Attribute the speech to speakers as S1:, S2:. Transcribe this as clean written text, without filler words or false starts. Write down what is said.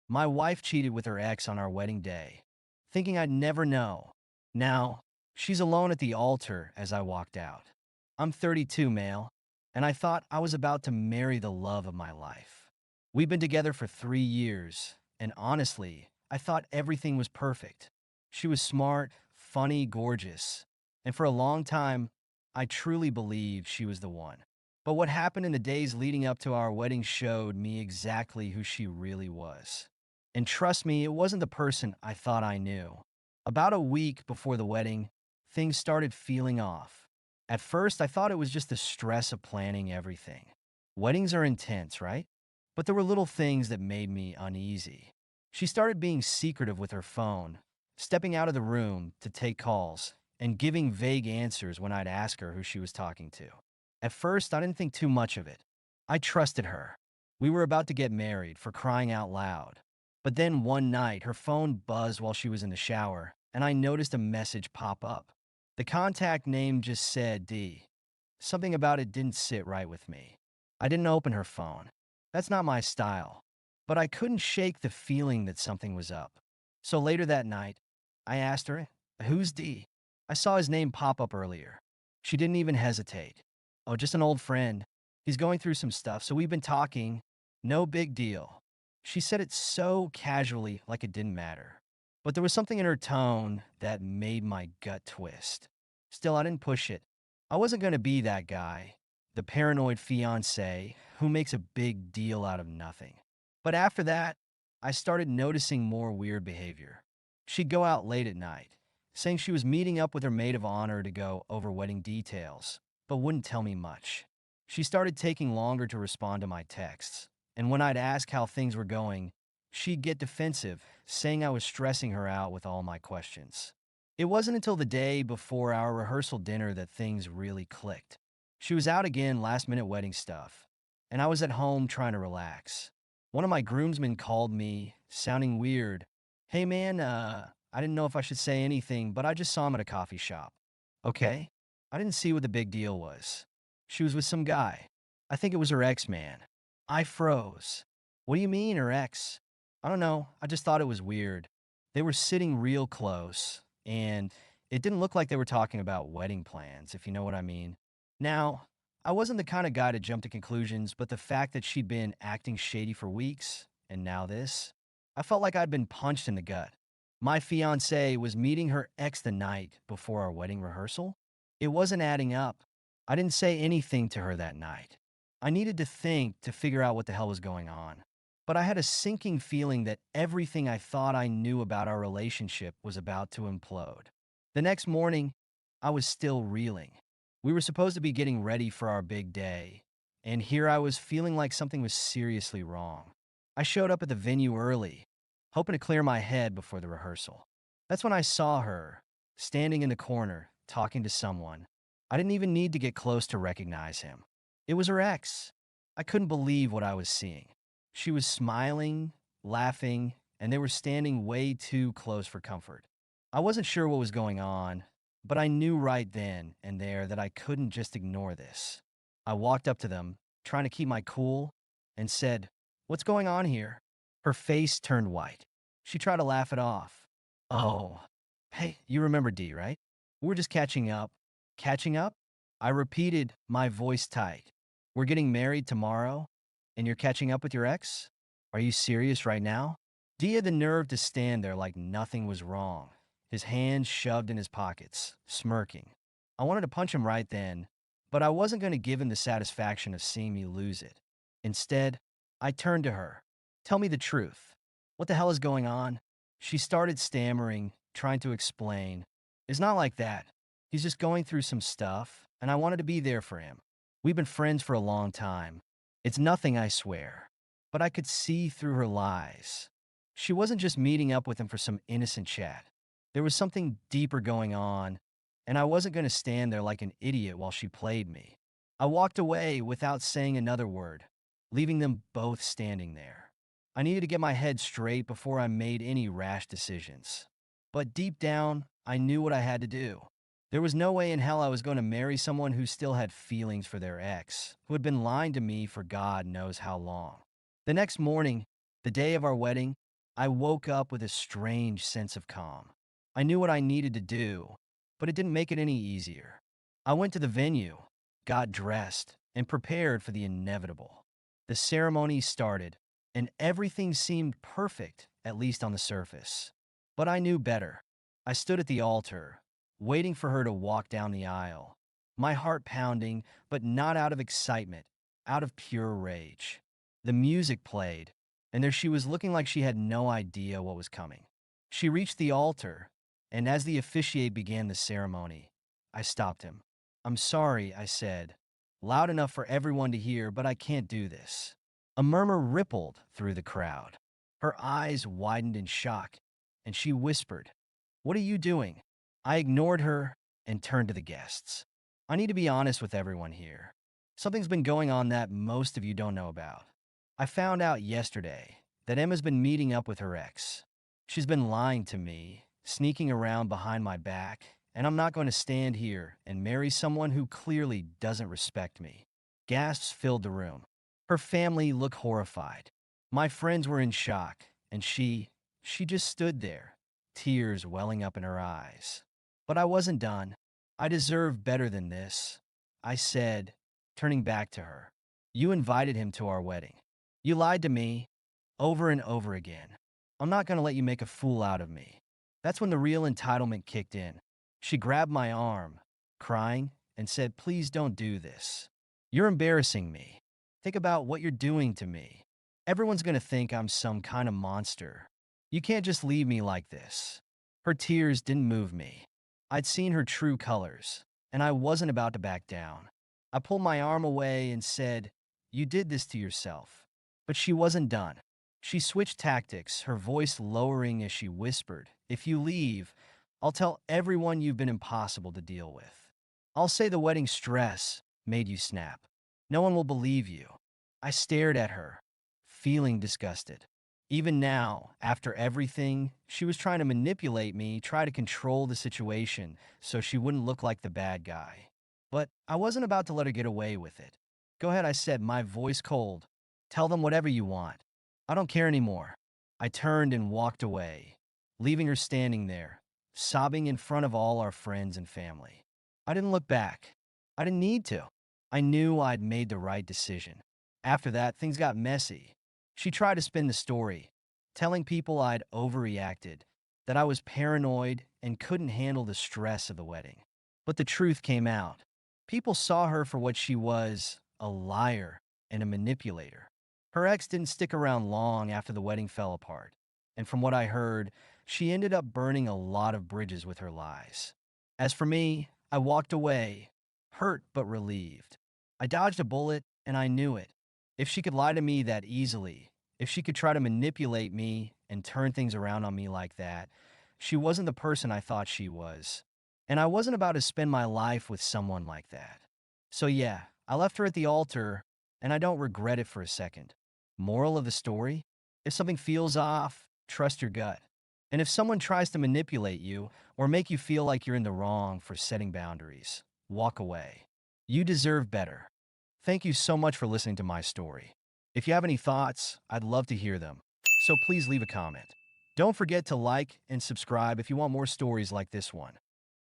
S1: My wife cheated with her ex on our wedding day, thinking I'd never know. Now, she's alone at the altar as I walked out. I'm 32, male, and I thought I was about to marry the love of my life. We've been together for 3 years, and honestly, I thought everything was perfect. She was smart, funny, gorgeous, and for a long time, I truly believed she was the one. But what happened in the days leading up to our wedding showed me exactly who she really was. And trust me, it wasn't the person I thought I knew. About a week before the wedding, things started feeling off. At first, I thought it was just the stress of planning everything. Weddings are intense, right? But there were little things that made me uneasy. She started being secretive with her phone, stepping out of the room to take calls, and giving vague answers when I'd ask her who she was talking to. At first, I didn't think too much of it. I trusted her. We were about to get married, for crying out loud. But then one night, her phone buzzed while she was in the shower, and I noticed a message pop up. The contact name just said D. Something about it didn't sit right with me. I didn't open her phone. That's not my style. But I couldn't shake the feeling that something was up. So later that night, I asked her, "Who's D?" I saw his name pop up earlier. She didn't even hesitate. "Oh, just an old friend. He's going through some stuff, so we've been talking. No big deal." She said it so casually, like it didn't matter. But there was something in her tone that made my gut twist. Still, I didn't push it. I wasn't going to be that guy, the paranoid fiancé who makes a big deal out of nothing. But after that, I started noticing more weird behavior. She'd go out late at night, saying she was meeting up with her maid of honor to go over wedding details, but wouldn't tell me much. She started taking longer to respond to my texts, and when I'd ask how things were going, she'd get defensive, saying I was stressing her out with all my questions. It wasn't until the day before our rehearsal dinner that things really clicked. She was out again last-minute wedding stuff, and I was at home trying to relax. One of my groomsmen called me, sounding weird. "Hey man, I didn't know if I should say anything, but I just saw him at a coffee shop." Okay. I didn't see what the big deal was. She was with some guy. I think it was her ex-man. I froze. "What do you mean, her ex?" "I don't know. I just thought it was weird." They were sitting real close, and it didn't look like they were talking about wedding plans, if you know what I mean. Now, I wasn't the kind of guy to jump to conclusions, but the fact that she'd been acting shady for weeks, and now this, I felt like I'd been punched in the gut. My fiancée was meeting her ex the night before our wedding rehearsal. It wasn't adding up. I didn't say anything to her that night. I needed to think to figure out what the hell was going on. But I had a sinking feeling that everything I thought I knew about our relationship was about to implode. The next morning, I was still reeling. We were supposed to be getting ready for our big day, and here I was feeling like something was seriously wrong. I showed up at the venue early, hoping to clear my head before the rehearsal. That's when I saw her, standing in the corner, talking to someone. I didn't even need to get close to recognize him. It was her ex. I couldn't believe what I was seeing. She was smiling, laughing, and they were standing way too close for comfort. I wasn't sure what was going on, but I knew right then and there that I couldn't just ignore this. I walked up to them, trying to keep my cool, and said, "What's going on here?" Her face turned white. She tried to laugh it off. "Oh, hey, you remember D, right? We're just catching up." "Catching up?" I repeated, my voice tight. "We're getting married tomorrow, and you're catching up with your ex? Are you serious right now?" D had the nerve to stand there like nothing was wrong, his hands shoved in his pockets, smirking. I wanted to punch him right then, but I wasn't going to give him the satisfaction of seeing me lose it. Instead, I turned to her. "Tell me the truth. What the hell is going on?" She started stammering, trying to explain. "It's not like that. He's just going through some stuff, and I wanted to be there for him. We've been friends for a long time. It's nothing, I swear." But I could see through her lies. She wasn't just meeting up with him for some innocent chat. There was something deeper going on, and I wasn't going to stand there like an idiot while she played me. I walked away without saying another word, leaving them both standing there. I needed to get my head straight before I made any rash decisions. But deep down, I knew what I had to do. There was no way in hell I was going to marry someone who still had feelings for their ex, who had been lying to me for God knows how long. The next morning, the day of our wedding, I woke up with a strange sense of calm. I knew what I needed to do, but it didn't make it any easier. I went to the venue, got dressed, and prepared for the inevitable. The ceremony started, and everything seemed perfect, at least on the surface. But I knew better. I stood at the altar, waiting for her to walk down the aisle, my heart pounding, but not out of excitement, out of pure rage. The music played, and there she was looking like she had no idea what was coming. She reached the altar, and as the officiate began the ceremony, I stopped him. "I'm sorry," I said, loud enough for everyone to hear, "but I can't do this." A murmur rippled through the crowd. Her eyes widened in shock, and she whispered, "What are you doing?" I ignored her and turned to the guests. "I need to be honest with everyone here. Something's been going on that most of you don't know about. I found out yesterday that Emma's been meeting up with her ex. She's been lying to me, sneaking around behind my back, and I'm not going to stand here and marry someone who clearly doesn't respect me." Gasps filled the room. Her family looked horrified. My friends were in shock, and she just stood there, tears welling up in her eyes. But I wasn't done. "I deserve better than this," I said, turning back to her. "You invited him to our wedding. You lied to me over and over again. I'm not going to let you make a fool out of me." That's when the real entitlement kicked in. She grabbed my arm, crying, and said, "Please don't do this. You're embarrassing me. Think about what you're doing to me. Everyone's going to think I'm some kind of monster. You can't just leave me like this." Her tears didn't move me. I'd seen her true colors, and I wasn't about to back down. I pulled my arm away and said, "You did this to yourself." But she wasn't done. She switched tactics, her voice lowering as she whispered, "If you leave, I'll tell everyone you've been impossible to deal with. I'll say the wedding stress made you snap. No one will believe you." I stared at her, feeling disgusted. Even now, after everything, she was trying to manipulate me, try to control the situation so she wouldn't look like the bad guy. But I wasn't about to let her get away with it. "Go ahead," I said, my voice cold. "Tell them whatever you want. I don't care anymore." I turned and walked away, leaving her standing there, sobbing in front of all our friends and family. I didn't look back. I didn't need to. I knew I'd made the right decision. After that, things got messy. She tried to spin the story, telling people I'd overreacted, that I was paranoid and couldn't handle the stress of the wedding. But the truth came out. People saw her for what she was, a liar and a manipulator. Her ex didn't stick around long after the wedding fell apart, and from what I heard, she ended up burning a lot of bridges with her lies. As for me, I walked away, hurt but relieved. I dodged a bullet, and I knew it. If she could lie to me that easily, if she could try to manipulate me and turn things around on me like that, she wasn't the person I thought she was. And I wasn't about to spend my life with someone like that. So yeah, I left her at the altar, and I don't regret it for a second. Moral of the story? If something feels off, trust your gut. And if someone tries to manipulate you or make you feel like you're in the wrong for setting boundaries, walk away. You deserve better. Thank you so much for listening to my story. If you have any thoughts, I'd love to hear them. So please leave a comment. Don't forget to like and subscribe if you want more stories like this one.